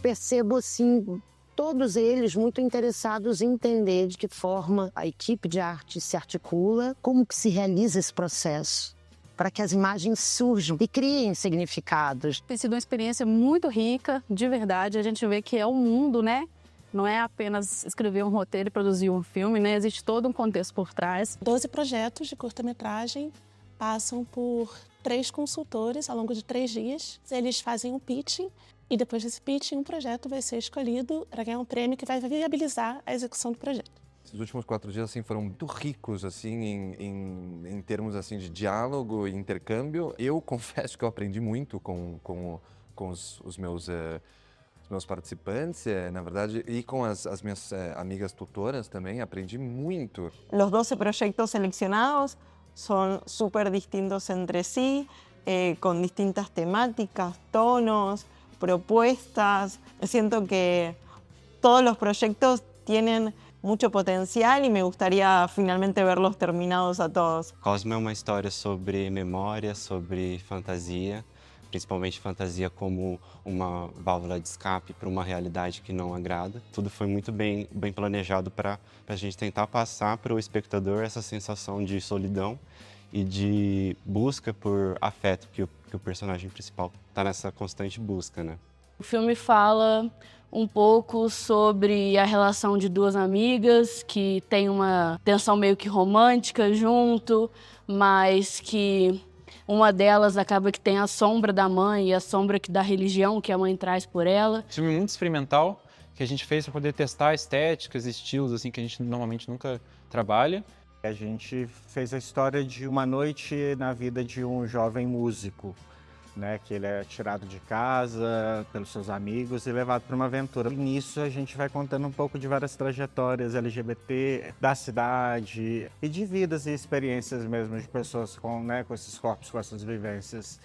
percebo, assim, todos eles muito interessados em entender de que forma a equipe de arte se articula, como que se realiza esse processo, para que as imagens surjam e criem significados. Tem sido uma experiência muito rica, de verdade. A gente vê que é um mundo, né? Não é apenas escrever um roteiro e produzir um filme, né? Existe todo um contexto por trás. 12 projetos de curta-metragem passam por 3 consultores ao longo de 3 dias. Eles fazem um pitching e depois desse pitching um projeto vai ser escolhido para ganhar um prêmio que vai viabilizar a execução do projeto. Os últimos 4 dias assim, foram muito ricos assim, em termos assim, de diálogo e intercâmbio. Eu confesso que eu aprendi muito com os meus participantes, na verdade, e com as minhas amigas tutoras também, aprendi muito. Los 12 proyectos seleccionados son súper distintos entre sí, con distintas temáticas, tonos, propuestas. Siento que todos los proyectos tienen mucho potencial y me gustaría finalmente verlos terminados a todos. Cosmo é uma história sobre memória, sobre fantasia, principalmente fantasia como uma válvula de escape para uma realidade que não agrada. Tudo foi muito bem planejado para a gente tentar passar para o espectador essa sensação de solidão e de busca por afeto que o personagem principal está nessa constante busca, né? O filme fala um pouco sobre a relação de 2 amigas que tem uma tensão meio que romântica junto, mas que uma delas acaba que tem a sombra da mãe e a sombra da religião que a mãe traz por ela. Filme muito experimental que a gente fez para poder testar estéticas, estilos assim que a gente normalmente nunca trabalha. A gente fez a história de uma noite na vida de um jovem músico, né, que ele é tirado de casa pelos seus amigos e levado para uma aventura. E nisso a gente vai contando um pouco de várias trajetórias LGBT da cidade e de vidas e experiências mesmo de pessoas com esses corpos, com essas vivências.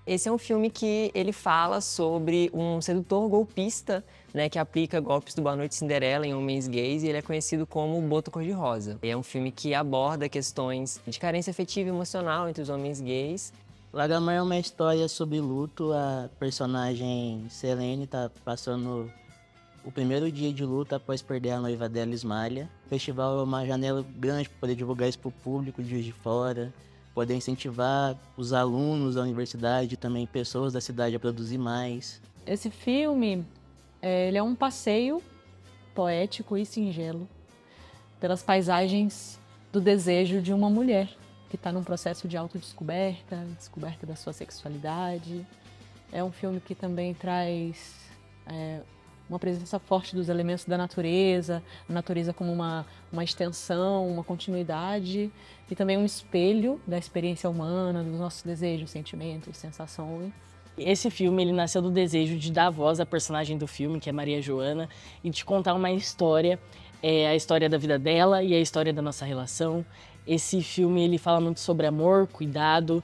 Esse é um filme que ele fala sobre um sedutor golpista, né, que aplica golpes do Boa Noite Cinderela em homens gays, e ele é conhecido como Boto Cor-de-Rosa. É um filme que aborda questões de carência afetiva e emocional entre os homens gays. Lagamar é uma história sobre luto. A personagem Selene está passando o primeiro dia de luto após perder a noiva dela, Ismália. O festival é uma janela grande para poder divulgar isso para o público de Juiz de Fora, poder incentivar os alunos da universidade e também pessoas da cidade a produzir mais. Esse filme ele é um passeio poético e singelo pelas paisagens do desejo de uma mulher que está num processo de autodescoberta, descoberta da sua sexualidade. É um filme que também traz uma presença forte dos elementos da natureza, a natureza como uma extensão, uma continuidade e também um espelho da experiência humana, dos nossos desejos, sentimentos, sensações. Esse filme ele nasceu do desejo de dar voz à personagem do filme, que é Maria Joana, e de contar uma história, a história da vida dela e a história da nossa relação. Esse filme ele fala muito sobre amor, cuidado,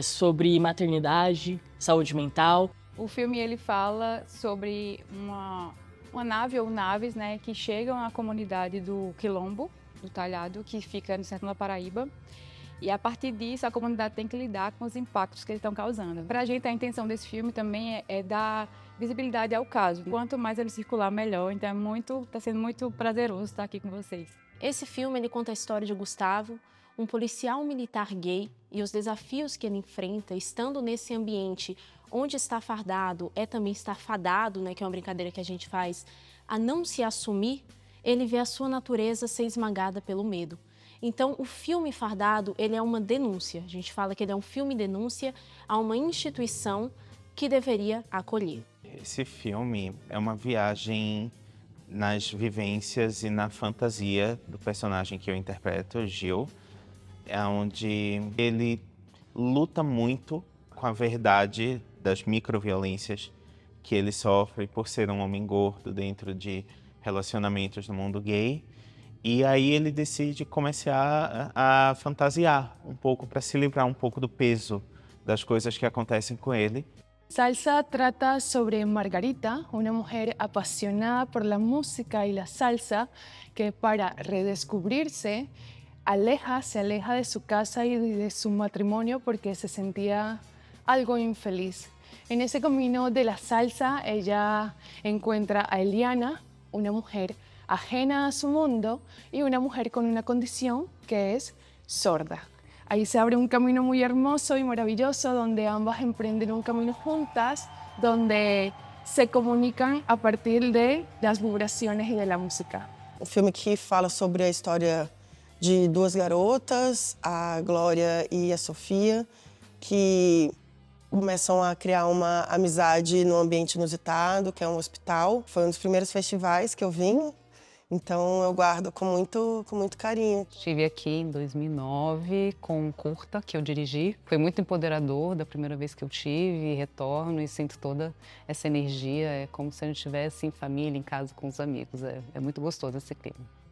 sobre maternidade, saúde mental. O filme ele fala sobre uma nave ou naves, né, que chegam à comunidade do Quilombo, do Talhado, que fica no sertão da Paraíba. E a partir disso a comunidade tem que lidar com os impactos que eles estão causando. Para a gente a intenção desse filme também é dar visibilidade ao caso. Quanto mais ele circular, melhor. Então está sendo muito prazeroso estar aqui com vocês. Esse filme ele conta a história de Gustavo, um policial militar gay, e os desafios que ele enfrenta estando nesse ambiente onde está fardado é também estar fadado, né, que é uma brincadeira que a gente faz, a não se assumir. Ele vê a sua natureza ser esmagada pelo medo. Então, o filme Fardado, ele é uma denúncia. A gente fala que ele é um filme denúncia a uma instituição que deveria acolher. Esse filme é uma viagem nas vivências e na fantasia do personagem que eu interpreto, Gil, onde ele luta muito com a verdade das microviolências que ele sofre por ser um homem gordo dentro de relacionamentos no mundo gay. E aí ele decide começar a fantasiar um pouco para se livrar um pouco do peso das coisas que acontecem com ele. Salsa trata sobre Margarita, una mujer apasionada por la música y la salsa que para redescubrirse se aleja de su casa y de su matrimonio porque se sentía algo infeliz. En ese camino de la salsa, ella encuentra a Eliana, una mujer ajena a su mundo y una mujer con una condición que es sorda. Ahí se abre un camino muy hermoso y maravilloso donde ambas emprenden un camino juntas, donde se comunicam a partir das vibrações e da música. Um filme que fala sobre a história de duas garotas, a Glória e a Sofia, que começam a criar uma amizade num ambiente inusitado, que é um hospital. Foi um dos primeiros festivais que eu vim, então eu guardo com muito carinho. Estive aqui em 2009 com um curta que eu dirigi. Foi muito empoderador da primeira vez que eu tive, retorno e sinto toda essa energia. É como se a gente estivesse em família, em casa com os amigos. É muito gostoso esse clima.